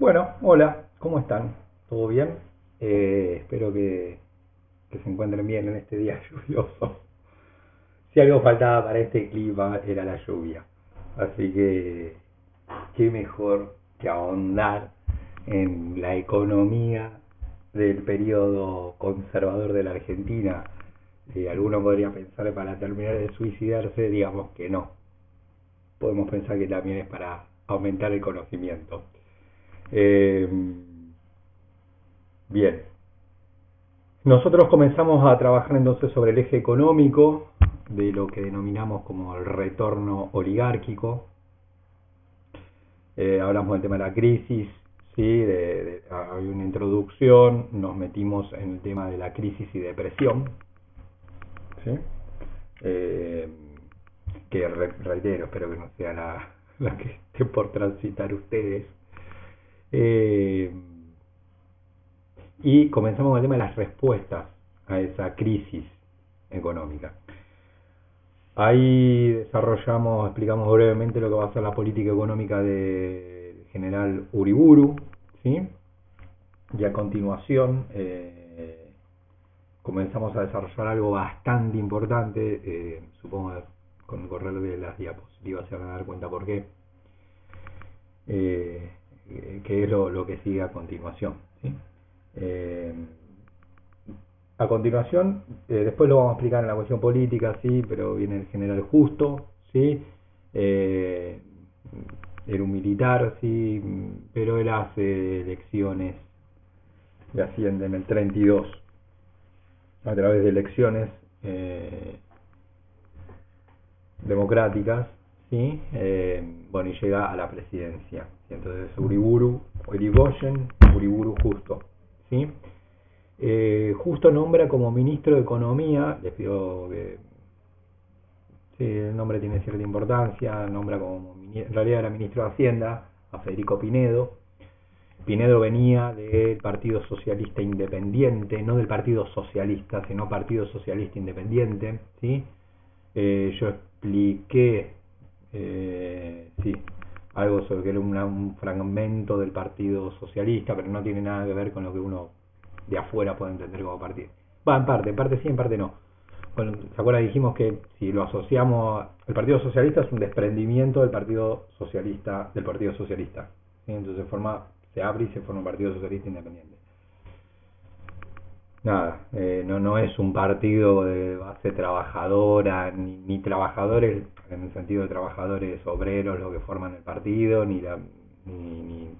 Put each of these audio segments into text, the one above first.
Bueno, hola, ¿cómo están? ¿Todo bien? Espero que se encuentren bien en este día lluvioso. Si algo faltaba para este clima era la lluvia. Así que, qué mejor que ahondar en la economía del periodo conservador de la Argentina. Alguno podría pensar para terminar de suicidarse, digamos que no. Podemos pensar que también es para aumentar el conocimiento. Eh, Bien, nosotros comenzamos a trabajar entonces sobre el eje económico de lo que denominamos como el retorno oligárquico. Hablamos del tema de la crisis, ¿sí? Hay una introducción, nos metimos en el tema de la crisis y depresión, ¿sí? Eh, que reitero, espero que no sea la que esté por transitar ustedes. Eh, y comenzamos con el tema de las respuestas a esa crisis económica. Ahí explicamos brevemente lo que va a ser la política económica del general Uriburu, ¿sí? Y a continuación comenzamos a desarrollar algo bastante importante, supongo que con el correr de las diapositivas se van a dar cuenta por qué, eh, que es lo que sigue a continuación, ¿sí? Eh, A continuación, después lo vamos a explicar en la cuestión política, sí, pero viene el general Justo, sí, eh, era un militar, sí, pero él hace elecciones y asciende en el 32 a través de elecciones democráticas, sí, bueno, y llega a la presidencia. ¿Sí? Entonces Uriburu Justo, sí. Justo nombra como ministro de Economía, les pido que sí, el nombre tiene cierta importancia, nombra como, en realidad era ministro de Hacienda, a Federico Pinedo. Pinedo venía del Partido Socialista Independiente, no del Partido Socialista, sino Partido Socialista Independiente, ¿sí? Yo expliqué, sí, algo sobre que era un fragmento del Partido Socialista, pero no tiene nada que ver con lo que uno de afuera puede entender como partido. Va, en parte sí, en parte no. Bueno, ¿se acuerdan? Dijimos que si lo asociamos, el Partido Socialista es un desprendimiento del Partido Socialista, ¿sí? Entonces se abre y se forma un Partido Socialista Independiente. Nada, no es un partido de base trabajadora, ni trabajadores, en el sentido de trabajadores obreros los que forman el partido, ni, ni,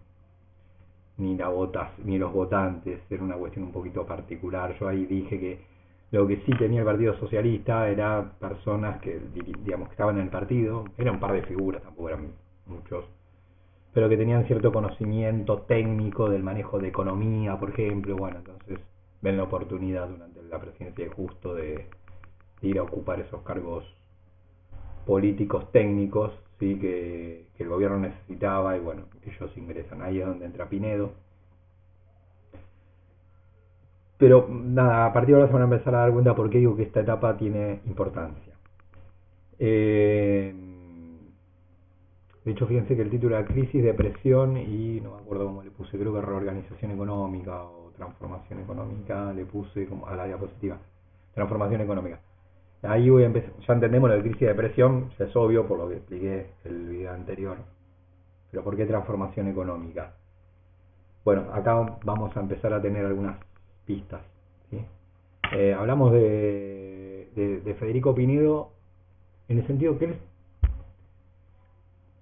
ni los votantes, era una cuestión un poquito particular. Yo ahí dije que lo que sí tenía el Partido Socialista era personas que, digamos, que estaban en el partido, eran un par de figuras, tampoco eran muchos, pero que tenían cierto conocimiento técnico del manejo de economía, por ejemplo. Bueno, entonces ven la oportunidad durante la presidencia de Justo de ir a ocupar esos cargos políticos técnicos, sí, que el gobierno necesitaba, y bueno, ellos ingresan. Ahí es donde entra Pinedo. Pero nada, a partir de ahora se van a empezar a dar cuenta por qué digo que esta etapa tiene importancia. Eh, de hecho, fíjense que el título era Crisis, Depresión y no me acuerdo cómo le puse, creo que Reorganización Económica o Transformación Económica, le puse como a la diapositiva. Transformación Económica. Ahí voy a empezar, ya entendemos lo de crisis y depresión, ya es obvio por lo que expliqué el video anterior. Pero ¿por qué transformación económica? Bueno, acá vamos a empezar a tener algunas pistas, ¿sí? Hablamos de Federico Pinedo en el sentido que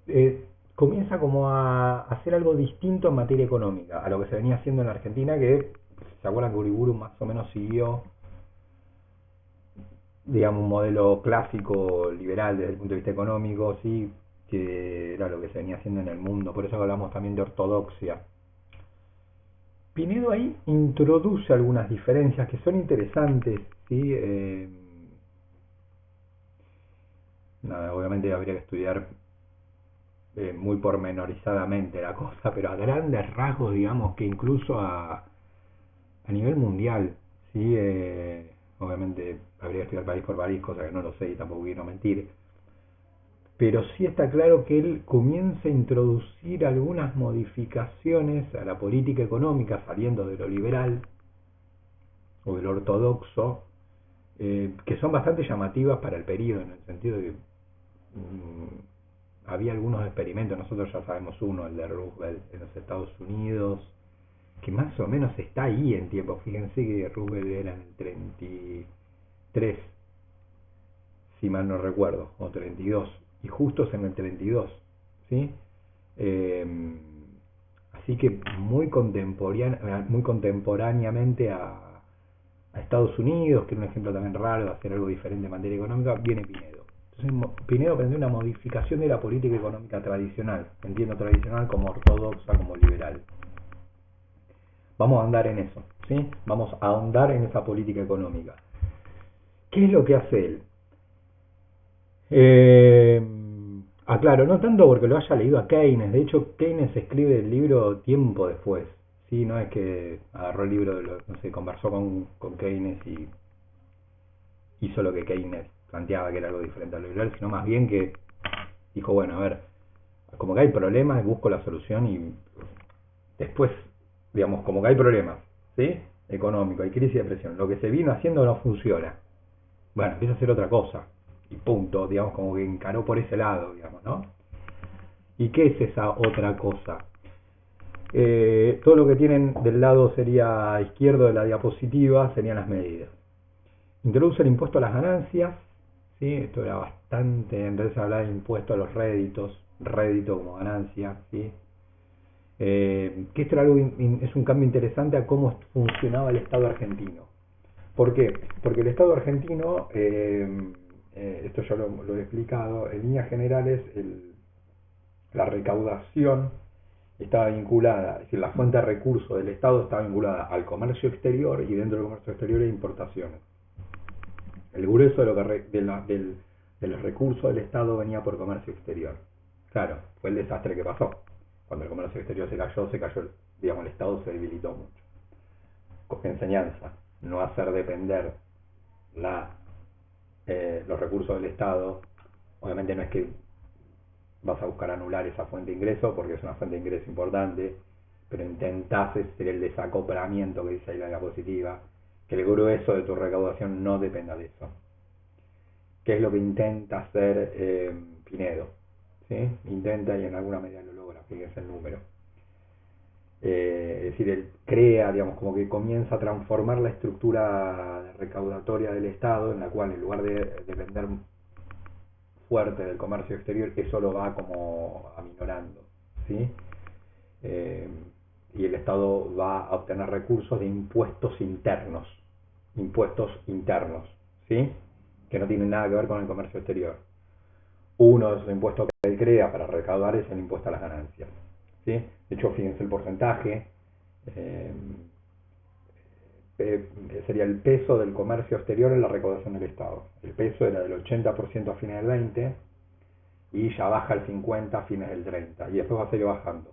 él comienza como a hacer algo distinto en materia económica a lo que se venía haciendo en la Argentina, que se acuerdan que Uriburu más o menos siguió, digamos, un modelo clásico liberal desde el punto de vista económico, sí, que era lo que se venía haciendo en el mundo. Por eso hablamos también de ortodoxia. Pinedo ahí introduce algunas diferencias que son interesantes, ¿sí? Nada, obviamente habría que estudiar muy pormenorizadamente la cosa, pero a grandes rasgos, digamos que incluso a nivel mundial, ¿sí? Obviamente habría que estudiar país por país, cosa que no lo sé y tampoco quiero mentir, pero sí está claro que él comienza a introducir algunas modificaciones a la política económica saliendo de lo liberal o de lo ortodoxo, que son bastante llamativas para el periodo, en el sentido de que había algunos experimentos, nosotros ya sabemos uno, el de Roosevelt en los Estados Unidos, que más o menos está ahí en tiempo. Fíjense que Roosevelt era en el 33, si mal no recuerdo, o 32, y justo es en el 32, ¿sí? Eh, Así que muy contemporáneamente a Estados Unidos, que es un ejemplo también raro de hacer algo diferente en materia económica, viene Pinedo. Entonces Pinedo plantea una modificación de la política económica tradicional, entiendo tradicional como ortodoxa, como liberal. Vamos a andar en eso, ¿sí? Vamos a ahondar en esa política económica. ¿Qué es lo que hace él? Claro, no tanto porque lo haya leído a Keynes, de hecho Keynes escribe el libro tiempo después, ¿sí? No es que agarró el libro, no sé, conversó con Keynes y hizo lo que Keynes planteaba, que era algo diferente a lo liberal, sino más bien que dijo, bueno, a ver, como que hay problemas, busco la solución y después, digamos, como que hay problemas, ¿sí? Económico, hay crisis y depresión, lo que se vino haciendo no funciona. Bueno, empieza a hacer otra cosa y punto, digamos, como que encaró por ese lado, digamos, ¿no? ¿Y qué es esa otra cosa? Todo lo que tienen del lado sería izquierdo de la diapositiva serían las medidas. Introduce el impuesto a las ganancias, ¿sí? Esto era bastante, en realidad se hablaba de impuesto a los réditos, rédito como ganancia, ¿sí? Que esto era algo es un cambio interesante a cómo funcionaba el Estado argentino. ¿Por qué? Porque el Estado argentino, esto ya lo he explicado, en líneas generales la recaudación estaba vinculada, es decir, la fuente de recursos del Estado estaba vinculada al comercio exterior y dentro del comercio exterior a importaciones. El grueso de los recursos del Estado venía por comercio exterior. Claro, fue el desastre que pasó. Cuando el comercio exterior se cayó, digamos, el Estado se debilitó mucho. Enseñanza, no hacer depender los recursos del Estado. Obviamente no es que vas a buscar anular esa fuente de ingreso, porque es una fuente de ingreso importante, pero intentás hacer el desacoplamiento que dice ahí la diapositiva, que el grueso de tu recaudación no dependa de eso. ¿Qué es lo que intenta hacer Pinedo? ¿Sí? Intenta y en alguna medida lo logra, fíjense el número. Es decir, él crea, digamos, como que comienza a transformar la estructura recaudatoria del Estado, en la cual en lugar de depender fuerte del comercio exterior, eso lo va como aminorando, ¿sí? Y el Estado va a obtener recursos de impuestos internos, ¿sí? Que no tienen nada que ver con el comercio exterior. Uno de esos impuestos que él crea para recaudar es el impuesto a las ganancias, ¿sí? De hecho, fíjense el porcentaje, eh, sería el peso del comercio exterior en la recaudación del Estado. El peso era del 80% a fines del 20 y ya baja al 50 a fines del 30 y después va a seguir bajando.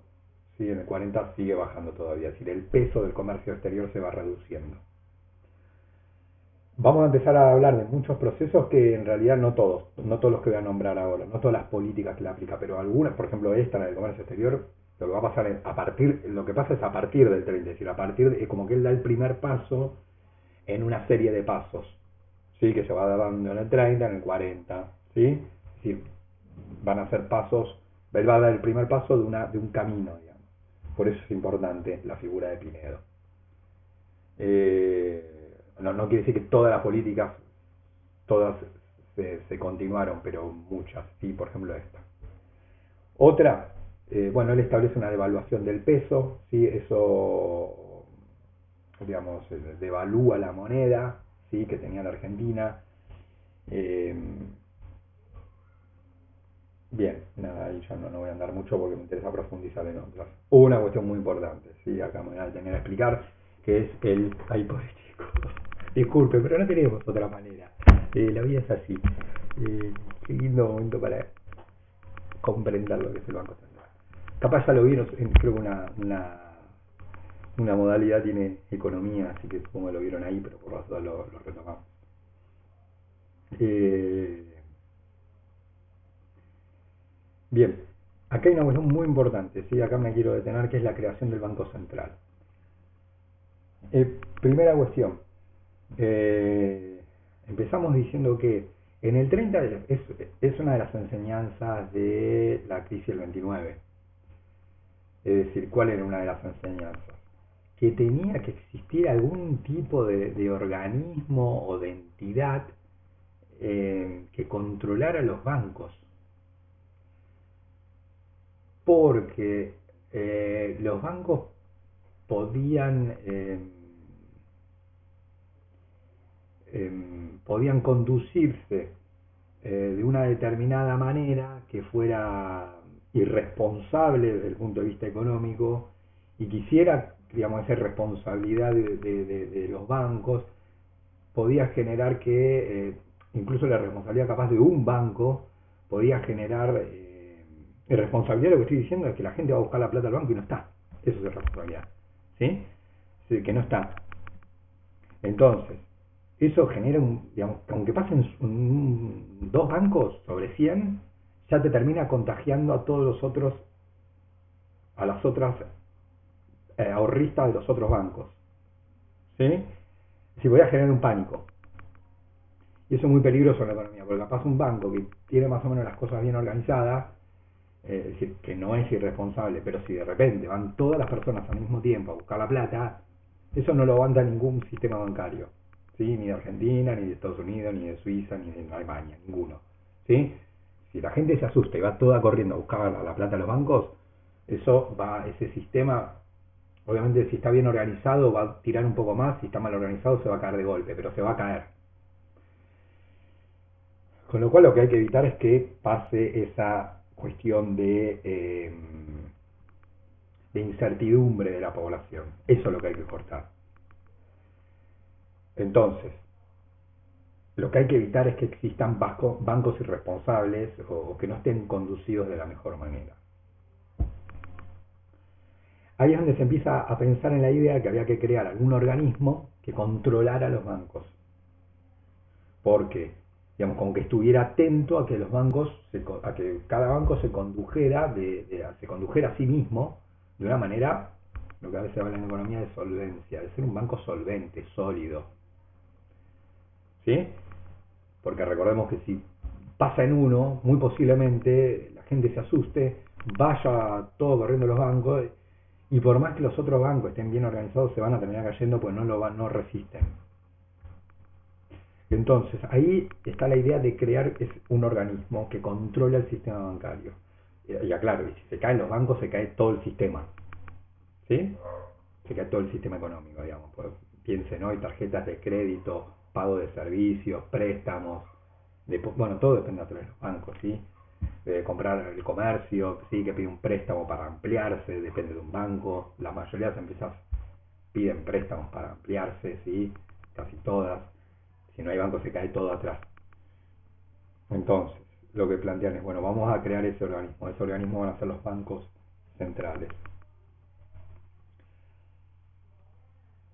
¿Sí? En el 40 sigue bajando todavía, es decir, el peso del comercio exterior se va reduciendo. Vamos a empezar a hablar de muchos procesos que en realidad no todos los que voy a nombrar ahora, no todas las políticas que le aplica, pero algunas, por ejemplo esta, la del comercio exterior, lo que va a pasar es lo que pasa es a partir del 30, es decir, como que él da el primer paso en una serie de pasos, ¿sí? Que se va dando en el 30, en el 40, ¿sí? Es decir, van a ser pasos, él va a dar el primer paso de un camino, digamos. Por eso es importante la figura de Pinedo. No quiere decir que todas las políticas, todas se continuaron, pero muchas, sí, por ejemplo esta. Otra, bueno, él establece una devaluación del peso, ¿sí? Eso, digamos, devalúa la moneda, ¿sí? Que tenía la Argentina. Bien, nada, ahí ya no voy a andar mucho porque me interesa profundizar en otras. Una cuestión muy importante, ¿sí? Acá me voy a tener a explicar, que es ay, pobre chico, disculpe, pero no tenemos otra manera. La vida es así. Qué lindo momento para comprender lo que es el Banco Central. Capaz ya lo vieron, creo que una modalidad tiene economía, así que supongo que lo vieron ahí, pero por lo tanto lo retomamos. Bien, acá hay una cuestión muy importante, ¿sí? Acá me quiero detener, que es la creación del Banco Central. Primera cuestión, eh, empezamos diciendo que en el 30 es una de las enseñanzas de la crisis del 29. Es decir, ¿cuál era una de las enseñanzas? Que tenía que existir algún tipo de organismo o de entidad que controlara los bancos, porque los bancos podían, podían conducirse de una determinada manera que fuera irresponsable desde el punto de vista económico y quisiera, digamos, esa responsabilidad de los bancos podía generar que incluso la responsabilidad capaz de un banco podía generar irresponsabilidad. Lo que estoy diciendo es que la gente va a buscar la plata al banco y no está. Eso es responsabilidad, ¿sí? Sí, que no está. Entonces, eso genera digamos, aunque pasen dos bancos sobre 100, ya te termina contagiando a todos los otros, a las otras ahorristas de los otros bancos, ¿sí? Si voy a generar un pánico. Y eso es muy peligroso en la economía, porque capaz un banco que tiene más o menos las cosas bien organizadas, es decir, que no es irresponsable, pero si de repente van todas las personas al mismo tiempo a buscar la plata, eso no lo aguanta ningún sistema bancario, ¿sí? Ni de Argentina, ni de Estados Unidos, ni de Suiza, ni de Alemania, ninguno, ¿sí? Si la gente se asusta y va toda corriendo a buscar la plata a los bancos, ese sistema, obviamente si está bien organizado va a tirar un poco más, si está mal organizado se va a caer de golpe, pero se va a caer. Con lo cual lo que hay que evitar es que pase esa cuestión de incertidumbre de la población. Eso es lo que hay que cortar. Entonces, lo que hay que evitar es que existan bancos irresponsables o que no estén conducidos de la mejor manera. Ahí es donde se empieza a pensar en la idea de que había que crear algún organismo que controlara los bancos. Porque, digamos, como que estuviera atento a que los bancos, a que cada banco se condujera, se condujera a sí mismo de una manera, lo que a veces habla en economía de solvencia, de ser un banco solvente, sólido. ¿Sí? Porque recordemos que si pasa en uno, muy posiblemente la gente se asuste, vaya todo corriendo a los bancos y por más que los otros bancos estén bien organizados se van a terminar cayendo pues no resisten. Entonces, ahí está la idea de crear un organismo que controla el sistema bancario. Y aclaro, y si se caen los bancos, se cae todo el sistema. ¿Sí? Se cae todo el sistema económico, digamos. Pues, piensen, ¿no? Hay tarjetas de crédito, pago de servicios, préstamos. Bueno, todo depende de los bancos, ¿sí? De comprar el comercio, ¿sí? Que pide un préstamo para ampliarse, depende de un banco. La mayoría de las empresas piden préstamos para ampliarse, ¿sí? Casi todas. Si no hay banco se cae todo atrás. Entonces, lo que plantean es, bueno, vamos a crear ese organismo. Ese organismo van a ser los bancos centrales.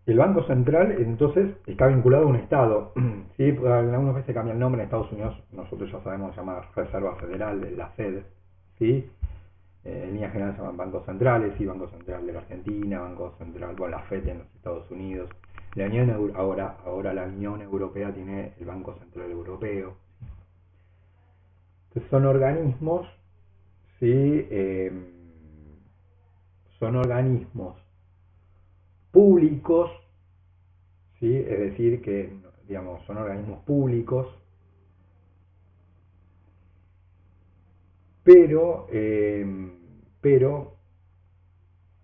El Banco Central, entonces, está vinculado a un Estado. ¿Sí? Algunas veces cambia el nombre. En Estados Unidos, nosotros ya sabemos, se llama Reserva Federal, la Fed. ¿Sí? En línea general se llaman bancos centrales, ¿sí? Banco Central de la Argentina, Banco Central, bueno, la Fed en los Estados Unidos. Ahora la Unión Europea tiene el Banco Central Europeo. Entonces son organismos, ¿sí? Son organismos públicos, ¿sí? Es decir, que digamos, son organismos públicos, pero, pero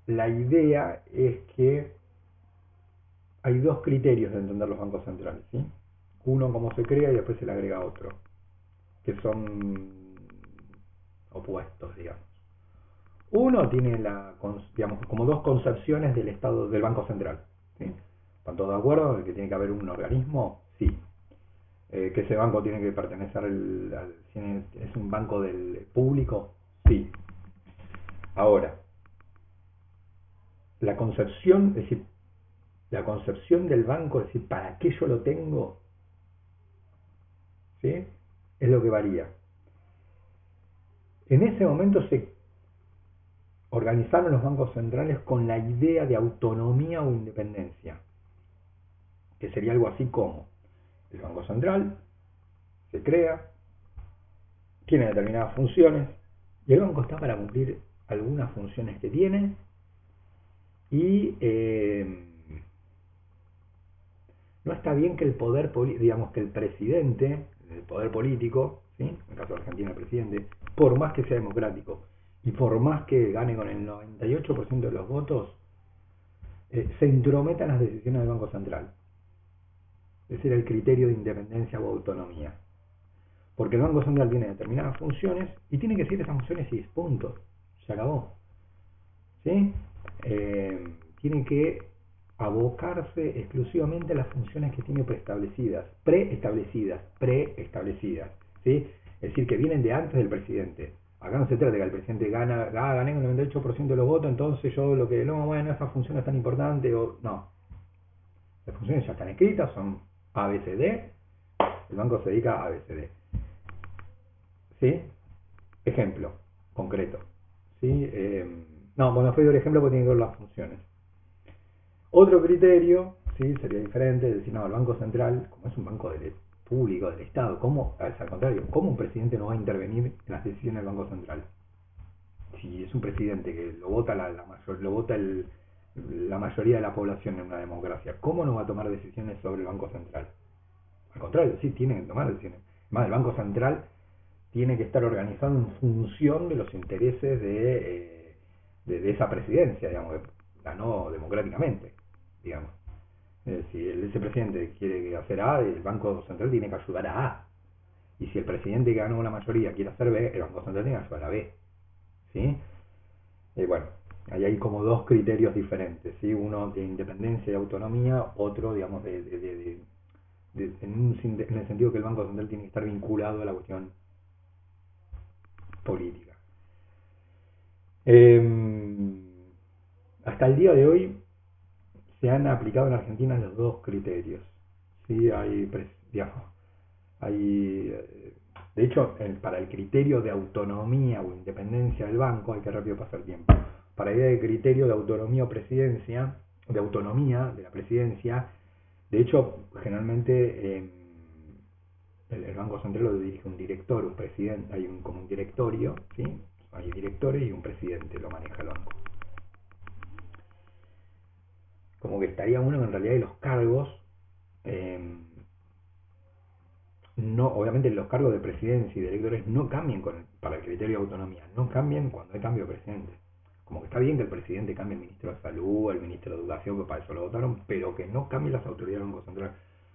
la idea es que hay dos criterios de entender los bancos centrales, ¿sí? Uno cómo se crea y después se le agrega otro, que son opuestos, digamos. Uno tiene digamos, como dos concepciones del Estado, del Banco Central, ¿sí? ¿Están todos de acuerdo de que tiene que haber un organismo? Sí. ¿Que ese banco tiene que pertenecer es un banco del público? Sí. Ahora, la concepción, es decir, la concepción del banco, es decir, ¿para qué yo lo tengo? ¿Sí? Es lo que varía. En ese momento se organizaron los bancos centrales con la idea de autonomía o independencia, que sería algo así como el Banco Central se crea, tiene determinadas funciones, y el banco está para cumplir algunas funciones que tiene, y no está bien que el poder, digamos que el presidente, el poder político, ¿sí? En el caso de Argentina el presidente, por más que sea democrático y por más que gane con el 98% de los votos, se intrometa en las decisiones del Banco Central. Ese era el criterio de independencia o autonomía. Porque el Banco Central tiene determinadas funciones y tiene que seguir esas funciones y punto. Se acabó. ¿Sí? Tiene que abocarse exclusivamente a las funciones que tiene preestablecidas, ¿sí? Es decir, que vienen de antes del presidente. Acá no se trata de que el presidente gané con el 98% de los votos, entonces yo lo que, no, bueno, esa función es tan importante, o no. Las funciones ya están escritas, son A, B, C, D, el banco se dedica a A, B, C, D. ¿Sí? Ejemplo concreto. ¿Sí? No, bueno, fue el ejemplo porque tiene que ver las funciones. Otro criterio, ¿sí? Sería diferente, es decir, no, el Banco Central, como es un banco público del Estado, ¿cómo, al contrario, cómo un presidente no va a intervenir en las decisiones del Banco Central? Si es un presidente que lo vota la mayoría de la población en una democracia, ¿cómo no va a tomar decisiones sobre el Banco Central? Al contrario, sí, tiene que tomar decisiones. Más, el Banco Central tiene que estar organizado en función de los intereses de esa presidencia, digamos, que ganó democráticamente, digamos. Si ese presidente quiere hacer A, el Banco Central tiene que ayudar a A. Y si el presidente que ganó la mayoría quiere hacer B, el Banco Central tiene que ayudar a B. ¿Sí? Bueno, ahí hay como dos criterios diferentes, ¿sí? Uno de independencia y autonomía, otro, digamos, en el sentido que el Banco Central tiene que estar vinculado a la cuestión política. Hasta el día de hoy se han aplicado en Argentina los dos criterios. ¿Sí? Digamos, de hecho, para el criterio de autonomía o independencia del banco, hay que rápido pasar tiempo. Para el criterio de autonomía o presidencia, de autonomía de la presidencia, de hecho, generalmente el Banco Central lo dirige un director, un presidente, hay como un directorio, ¿sí? Hay directores y un presidente lo maneja el banco. Como que estaría uno en realidad de los cargos, no, obviamente los cargos de presidencia y directores no cambian para el criterio de autonomía, no cambian cuando hay cambio de presidente. Como que está bien que el presidente cambie el ministro de Salud, el ministro de Educación, que para eso lo votaron, pero que no cambien las autoridades del Banco Central.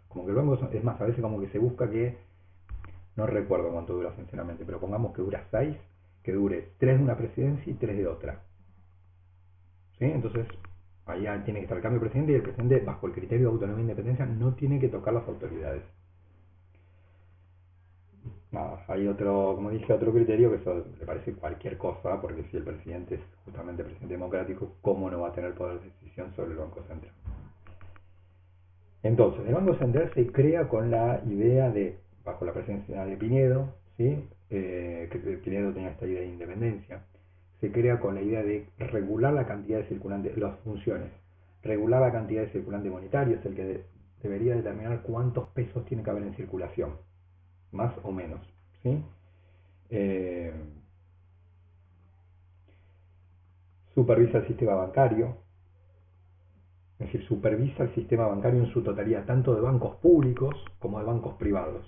Como que el Banco, es más, a veces como que se busca que, no recuerdo cuánto dura sinceramente, pero pongamos que dura 6, que dure 3 de una presidencia y 3 de otra. ¿Sí? Entonces, ahí tiene que estar el cambio de presidente y el presidente, bajo el criterio de autonomía e independencia, no tiene que tocar las autoridades. Nada, hay otro, como dije, otro criterio que eso le parece cualquier cosa, porque si el presidente es justamente presidente democrático, ¿cómo no va a tener poder de decisión sobre el Banco Central? Entonces, el Banco Central se crea con la idea de, bajo la presidencia de Pinedo, ¿sí? Que Pinedo tenía esta idea de independencia, se crea con la idea de regular la cantidad de circulante, las funciones, regular la cantidad de circulante monetario, es el que debería determinar cuántos pesos tiene que haber en circulación, más o menos, ¿sí? Supervisa el sistema bancario, es decir, supervisa el sistema bancario en su totalidad, tanto de bancos públicos como de bancos privados.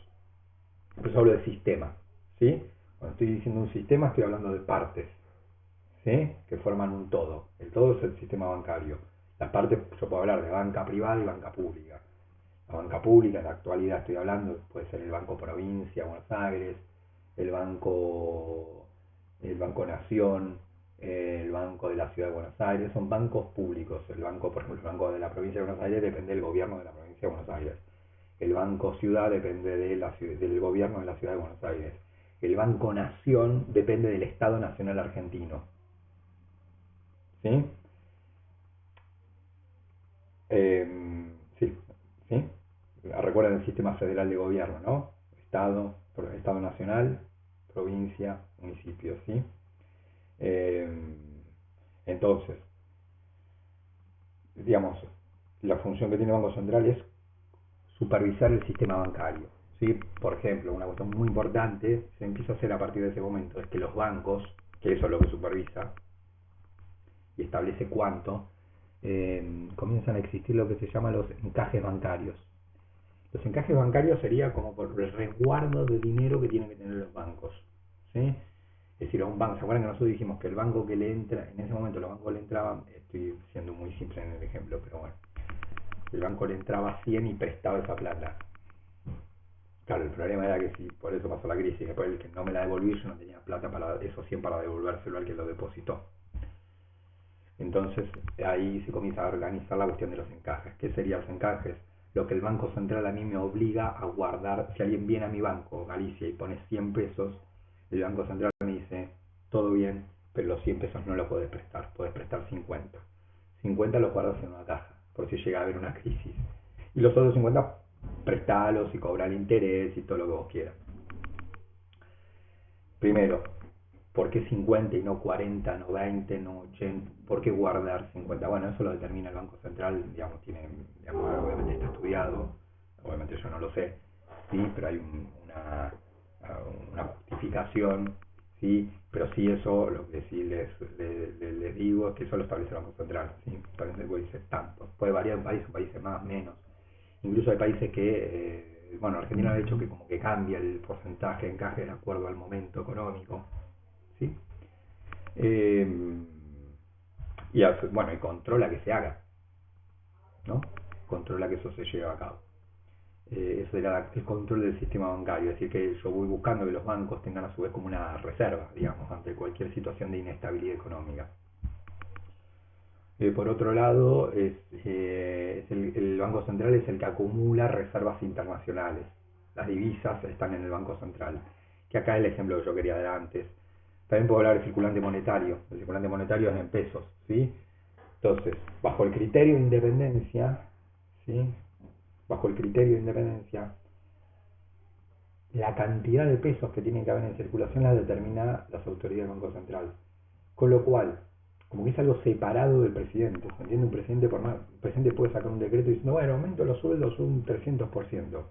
Por eso hablo de sistema, ¿sí? Cuando estoy diciendo un sistema estoy hablando de partes, ¿sí? Que forman un todo. El todo es el sistema bancario. Las partes, yo puedo hablar de banca privada y banca pública. La banca pública, en la actualidad estoy hablando, puede ser el Banco Provincia, Buenos Aires, el Banco Nación, el Banco de la Ciudad de Buenos Aires, son bancos públicos. El banco, por ejemplo, el Banco de la Provincia de Buenos Aires depende del gobierno de la Provincia de Buenos Aires. El Banco Ciudad depende del gobierno de la Ciudad de Buenos Aires. El Banco Nación depende del Estado Nacional Argentino. ¿Sí? Sí, ¿sí? Recuerden el sistema federal de gobierno, ¿no? Estado Nacional, provincia, municipio, ¿sí? Eh, entonces, digamos, la función que tiene el Banco Central es supervisar el sistema bancario, ¿sí? Por ejemplo, una cuestión muy importante se empieza a hacer a partir de ese momento es que los bancos, que eso es lo que supervisa y establece cuánto, comienzan a existir lo que se llama los encajes bancarios. Los encajes bancarios sería como por el resguardo de dinero que tienen que tener los bancos, ¿sí? Es decir, a un banco, ¿se acuerdan que nosotros dijimos que el banco que le entra, en ese momento los bancos le entraban, estoy siendo muy simple en el ejemplo, pero bueno, el banco le entraba 100 y prestaba esa plata. Claro, el problema era que si por eso pasó la crisis, después el que no me la devolvió, yo no tenía plata para esos 100 para devolvérselo al que lo depositó. Entonces ahí se comienza a organizar la cuestión de los encajes. ¿Qué serían los encajes? Lo que el Banco Central a mí me obliga a guardar. Si alguien viene a mi banco, Galicia, y pone 100 pesos, el Banco Central me dice, todo bien, pero los 100 pesos no los podés prestar, podés prestar 50. 50 los guardas en una caja, por si llega a haber una crisis. Y los otros 50, prestalos y cobrar interés y todo lo que vos quieras. Primero, ¿por qué 50 y no 40, no 20, no 80? ¿Por qué guardar 50? Bueno, eso lo determina el Banco Central, digamos, obviamente está estudiado, obviamente yo no lo sé, ¿sí? Pero hay una justificación, ¿sí? Pero sí eso, lo que sí les digo es que eso lo establece el Banco Central, ¿sí? Establece, dice tanto, puede variar un país más, menos. Incluso hay países que, bueno, Argentina ha hecho que como que cambia el porcentaje de encaje de acuerdo al momento económico, ¿sí? Eh, bueno, y controla que se haga, ¿no? Controla que eso se lleve a cabo. Eso era el control del sistema bancario, es decir, que yo voy buscando que los bancos tengan a su vez como una reserva, digamos, ante cualquier situación de inestabilidad económica. Por otro lado, el Banco Central es el que acumula reservas internacionales. Las divisas están en el Banco Central, que acá es el ejemplo que yo quería dar antes. También puedo hablar del circulante monetario. El circulante monetario es en pesos, ¿sí? Entonces, bajo el criterio de independencia, ¿sí? Bajo el criterio de independencia, la cantidad de pesos que tienen que haber en circulación la determina las autoridades del Banco Central. Con lo cual, como que es algo separado del presidente. ¿Se entiende? El presidente puede sacar un decreto diciendo, bueno, aumento los sueldos un 300%.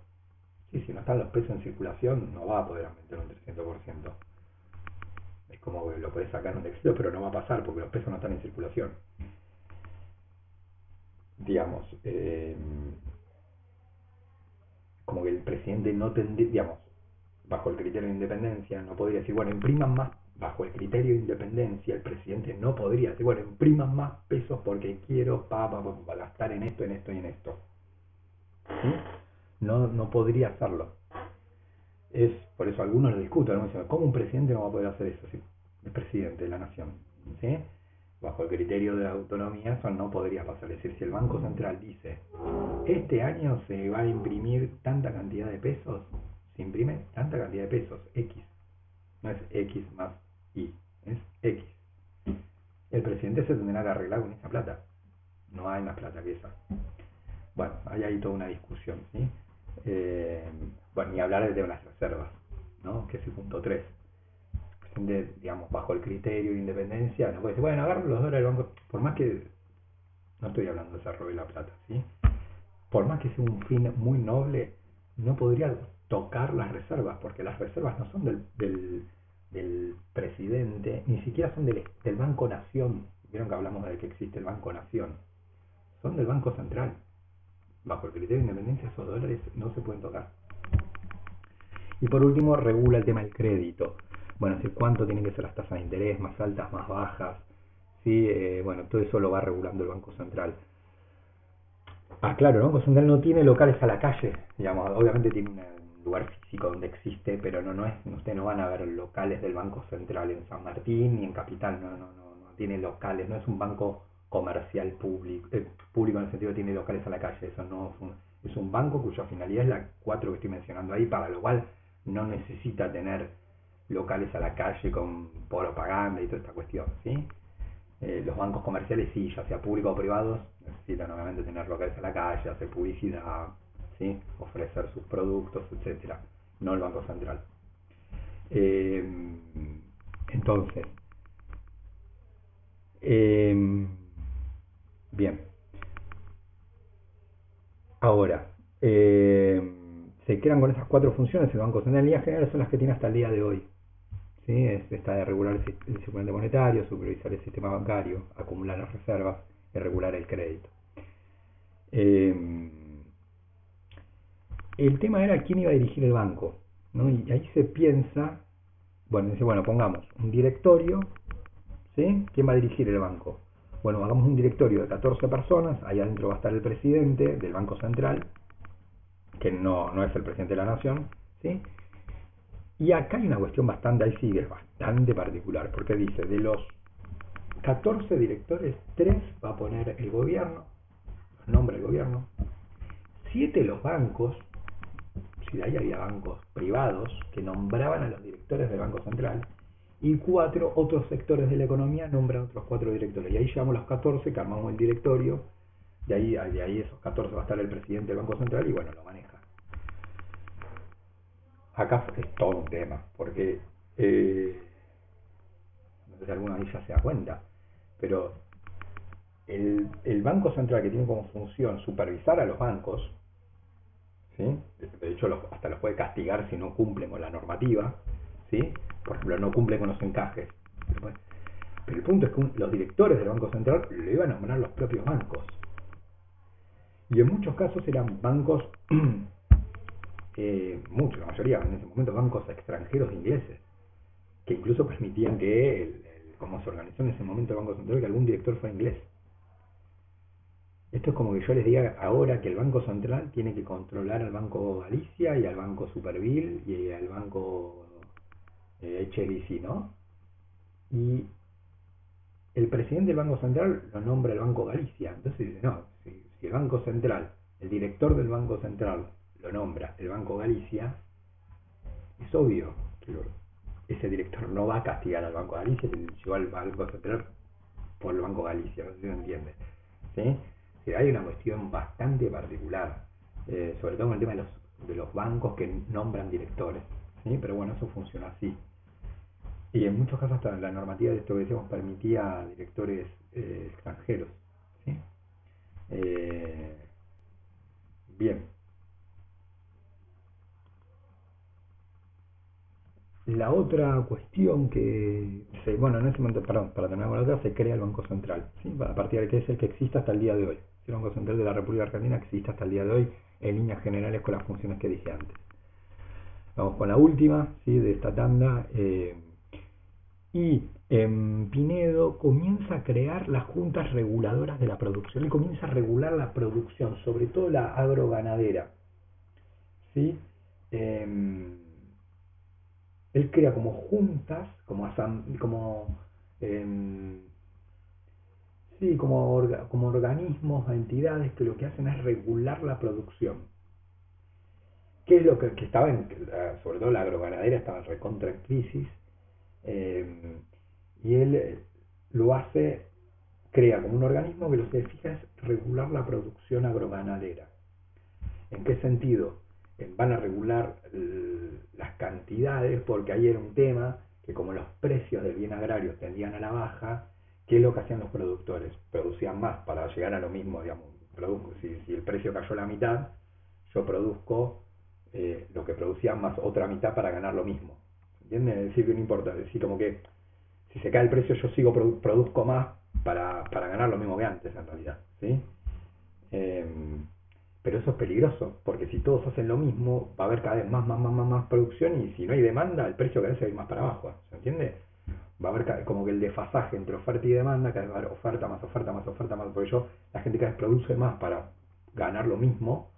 Sí, si no están los pesos en circulación, no va a poder aumentar un 300%. Es como que lo podés sacar en un decreto, pero no va a pasar porque los pesos no están en circulación. Digamos, como que el presidente no tendría, digamos, bajo el criterio de independencia, no podría decir, bueno, impriman más, bajo el criterio de independencia, el presidente no podría decir, bueno, impriman más pesos porque quiero gastar en esto, en esto y en esto. ¿Sí? No podría hacerlo. Es por eso algunos lo discuten, ¿no? Dicen, ¿cómo un presidente no va a poder hacer eso? Sí, es presidente de la nación, ¿sí? Bajo el criterio de la autonomía eso no podría pasar. Es decir, si el Banco Central dice, este año se va a imprimir tanta cantidad de pesos, se imprime tanta cantidad de pesos, X. No es X más Y, es X. El presidente se tendrá que arreglar con esa plata. No hay más plata que esa. Bueno, ahí hay toda una discusión, ¿sí? Bueno, ni hablar de las reservas, ¿no? Que es el punto 3. Digamos, bajo el criterio de independencia, no puede decir, bueno, agarro los dólares del banco, por más que, no estoy hablando de desarrollo de la plata, ¿sí? Por más que sea un fin muy noble, no podría tocar las reservas, porque las reservas no son del presidente, ni siquiera son del Banco Nación. Vieron que hablamos de que existe el Banco Nación. Son del Banco Central. Bajo el criterio de independencia, esos dólares no se pueden tocar. Y por último, regula el tema del crédito. Bueno, es decir, cuánto tienen que ser las tasas de interés, más altas, más bajas. ¿Sí? Bueno, todo eso lo va regulando el Banco Central. Ah, claro, el Banco Central no tiene locales a la calle, digamos, obviamente tiene un lugar físico donde existe, pero ustedes no van a ver locales del Banco Central en San Martín ni en Capital, no tiene locales, no es un banco comercial público en el sentido que tiene locales a la calle, eso no es un banco cuya finalidad es la 4 que estoy mencionando ahí, para lo cual no necesita tener locales a la calle con propaganda y toda esta cuestión, ¿sí? Los bancos comerciales sí, ya sea públicos o privados, necesitan obviamente tener locales a la calle, hacer publicidad, ¿sí? Ofrecer sus productos, etcétera. No el Banco Central. Eh, entonces, eh, bien, ahora, se quedan con esas cuatro funciones. El Banco Central en líneas generales son las que tiene hasta el día de hoy. ¿Sí? Está de regular el circulante monetario, supervisar el sistema bancario, acumular las reservas y regular el crédito. Eh, el tema era quién iba a dirigir el banco, ¿no? Y ahí se piensa, bueno, dice, bueno, pongamos un directorio, ¿sí? ¿Quién va a dirigir el banco? Bueno, hagamos un directorio de 14 personas, ahí adentro va a estar el presidente del Banco Central, que no es el presidente de la nación, ¿sí? Y acá hay una cuestión bastante, ahí sí es bastante particular, porque dice, de los 14 directores, 3 va a poner el gobierno, los nombra el gobierno, 7 los bancos, si de ahí había bancos privados que nombraban a los directores del Banco Central, y 4 otros sectores de la economía nombran otros 4 directores. Y ahí llevamos los 14 que armamos el directorio, de ahí esos 14 va a estar el presidente del Banco Central y bueno, lo maneja. Acá es todo un tema, porque no sé si alguno ahí ya se da cuenta, pero el Banco Central, que tiene como función supervisar a los bancos, ¿sí? De hecho hasta los puede castigar si no cumplen con la normativa, ¿sí? Por ejemplo, no cumplen con los encajes. Pero el punto es que los directores del Banco Central lo iban a nombrar los propios bancos. Y en muchos casos eran bancos, muchos, la mayoría en ese momento, bancos extranjeros ingleses, que incluso permitían que, como se organizó en ese momento el Banco Central, que algún director fuera inglés. Esto es como que yo les diga ahora que el Banco Central tiene que controlar al Banco Galicia y al Banco Superville y al Banco HSBC, ¿no? Y el presidente del Banco Central lo nombra el Banco Galicia. Entonces dice, no, si el Banco Central, el director del Banco Central lo nombra el Banco Galicia, es obvio que ese director no va a castigar al Banco Galicia, que llevó al Banco Central por el Banco Galicia, no sé si se entiende. ¿Sí? Hay una cuestión bastante particular, sobre todo con el tema de los bancos que nombran directores, ¿sí? Pero bueno, eso funciona así. Y en muchos casos hasta la normativa de esto que decíamos permitía directores extranjeros, ¿sí? Eh, bien, la otra cuestión bueno, en ese momento, perdón, para terminar con la otra, se crea el Banco Central, ¿sí? A partir de que es el que existe hasta el día de hoy. El Banco Central de la República Argentina existe hasta el día de hoy en líneas generales con las funciones que dije antes. Vamos con la última, ¿sí? De esta tanda. Y Pinedo comienza a crear las juntas reguladoras de la producción. Él comienza a regular la producción, sobre todo la agroganadera, ¿sí? Eh, Él crea como juntas, em, sí, como organismos, entidades que lo que hacen es regular la producción. ¿Qué es lo que estaba sobre todo la agroganadera estaba en recontra en crisis? eh, y él lo hace, crea como un organismo que lo que se fija es regular la producción agroganadera. ¿En qué sentido? Van a regular las cantidades, porque ahí era un tema que como los precios del bien agrario tendían a la baja, ¿qué es lo que hacían los productores? Producían más para llegar a lo mismo, digamos. Si el precio cayó a la mitad, yo produzco lo que producía más otra mitad para ganar lo mismo. ¿Entienden? Es decir, que no importa. Es decir, como que si se cae el precio, yo sigo produzco más para ganar lo mismo que antes, en realidad. ¿Sí? Eh, pero eso es peligroso, porque si todos hacen lo mismo, va a haber cada vez más producción y si no hay demanda, el precio cada vez va a ir más para abajo. ¿Se entiende? Va a haber como que el desfasaje entre oferta y demanda, cada vez va a haber oferta, más oferta, más oferta, más. Por ello, la gente cada vez produce más para ganar lo mismo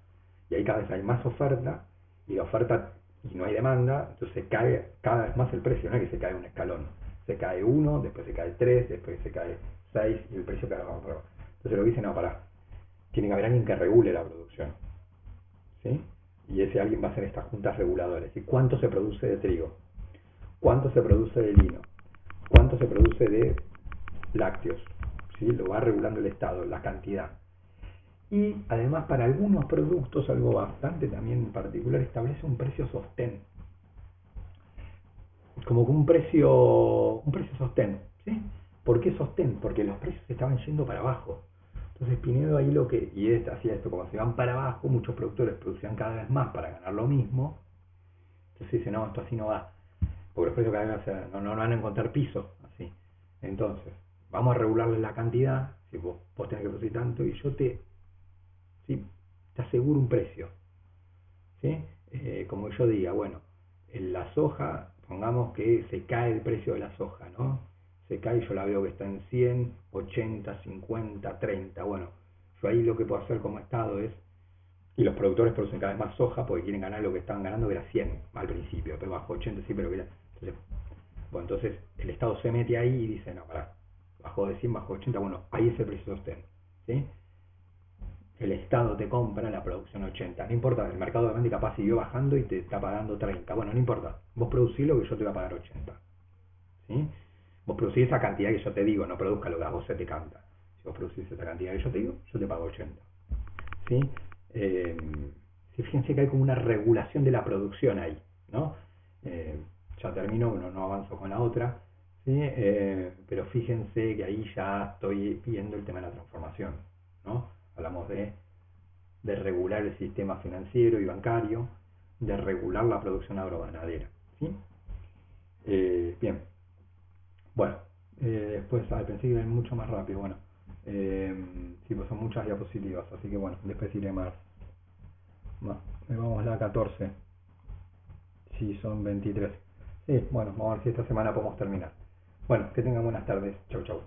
y ahí cada vez hay más oferta y la oferta y no hay demanda, entonces se cae cada vez más el precio, no es que se cae un escalón, se cae uno, después se cae 3, después se cae 6 y el precio cada vez más para abajo. Entonces lo que dicen, no, para tiene que haber alguien que regule la producción, ¿sí? Y ese alguien va a ser estas juntas reguladoras. ¿Y cuánto se produce de trigo? ¿Cuánto se produce de lino? ¿Cuánto se produce de lácteos? ¿Sí? Lo va regulando el Estado, la cantidad. Y además para algunos productos, algo bastante también particular, establece un precio sostén. como que un precio sostén, ¿sí? ¿Por qué sostén? Porque los precios estaban yendo para abajo. Entonces Pinedo ahí hacía esto, como se van para abajo, muchos productores producían cada vez más para ganar lo mismo. Entonces dice, no, esto así no va, porque los precios cada vez no van a encontrar piso, así. Entonces, vamos a regularle la cantidad, si vos tenés que producir tanto, y yo sí, te aseguro un precio, ¿sí? Como yo diga, bueno, en la soja, pongamos que se cae el precio de la soja, ¿no? Se cae, yo la veo que está en 100, 80, 50, 30. Bueno, yo ahí lo que puedo hacer como Estado es, y los productores producen cada vez más soja porque quieren ganar lo que estaban ganando, que era 100 al principio, pero bajo 80 sí, pero que era. Entonces, bueno, entonces el Estado se mete ahí y dice, no, pará, bajó de 100, bajó de 80, bueno, ahí es el precio sostén, ¿sí? El Estado te compra la producción 80. No importa, el mercado de demanda capaz siguió bajando y te está pagando 30. Bueno, no importa. Vos producís lo que yo te voy a pagar 80. ¿Sí? Vos producís esa cantidad que yo te digo, no produzca lo que a vos se te canta. Si vos producís esa cantidad que yo te digo, yo te pago 80. ¿Sí? Eh, Fíjense que hay como una regulación de la producción ahí, ¿no? Ya termino, no avanzo con la otra, ¿sí? Pero fíjense que ahí ya estoy viendo el tema de la transformación, ¿no? Hablamos de regular el sistema financiero y bancario, de regular la producción agroganadera, ¿sí? Bien, bueno, después pensé que iba mucho más rápido, bueno, sí, pues son muchas diapositivas, así que bueno, después iré más. Vamos a la 14, sí, son 23. Sí, bueno, vamos a ver si esta semana podemos terminar. Bueno, que tengan buenas tardes, chau chau.